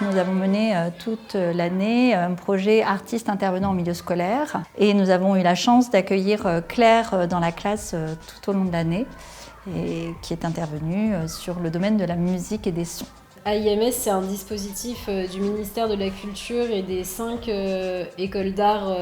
Nous avons mené toute l'année un projet artistes intervenant en milieu scolaire et nous avons eu la chance d'accueillir Claire dans la classe tout au long de l'année et qui est intervenue sur le domaine de la musique et des sons. AIMS, c'est un dispositif du ministère de la Culture et des 5 écoles d'art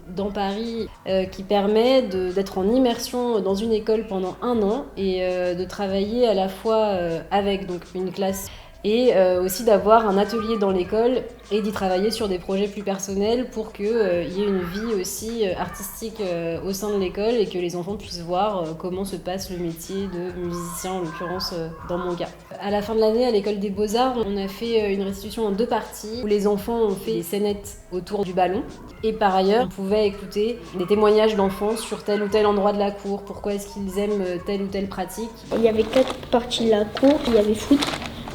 dans Paris qui permet d'être en immersion dans une école pendant 1 an et de travailler à la fois avec donc, une classe et aussi d'avoir un atelier dans l'école et d'y travailler sur des projets plus personnels pour qu'il y ait une vie aussi artistique au sein de l'école et que les enfants puissent voir comment se passe le métier de musicien, en l'occurrence dans mon cas. À la fin de l'année, à l'école des Beaux-Arts, on a fait une restitution en 2 parties où les enfants ont fait des scénettes autour du ballon et par ailleurs, on pouvait écouter des témoignages d'enfants sur tel ou tel endroit de la cour, pourquoi est-ce qu'ils aiment telle ou telle pratique. Il y avait 4 parties de la cour, il y avait foot,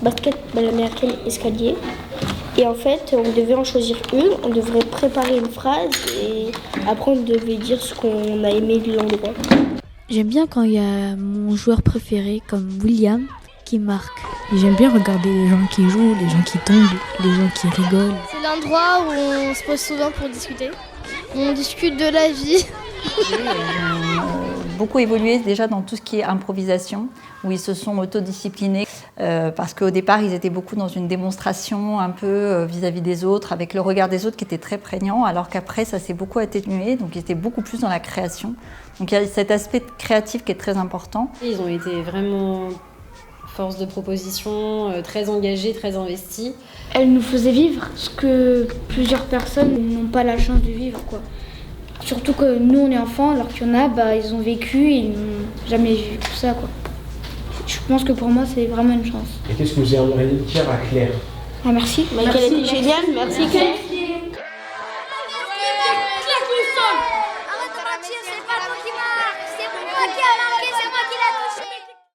basket, balle américaine, escalier. Et en fait, on devait en choisir une, on devrait préparer une phrase et après on devait dire ce qu'on a aimé de l'endroit. J'aime bien quand il y a mon joueur préféré comme William qui marque. Et j'aime bien regarder les gens qui jouent, les gens qui tombent, les gens qui rigolent. C'est l'endroit où on se pose souvent pour discuter. On discute de la vie. Beaucoup évolué déjà dans tout ce qui est improvisation, où ils se sont autodisciplinés, parce qu'au départ, ils étaient beaucoup dans une démonstration un peu vis-à-vis des autres, avec le regard des autres qui était très prégnant, alors qu'après, ça s'est beaucoup atténué, donc ils étaient beaucoup plus dans la création. Donc il y a cet aspect créatif qui est très important. Ils ont été vraiment force de proposition, très engagés, très investis. Elle nous faisait vivre ce que plusieurs personnes n'ont pas la chance de vivre, quoi. Surtout que nous, on est enfants, alors qu'il y en a, ils ont vécu et ils n'ont jamais vu tout ça, quoi. Je pense que pour moi, c'est vraiment une chance. Et qu'est-ce que vous aimeriez dire à Claire ? Merci. Elle était géniale, merci Claire.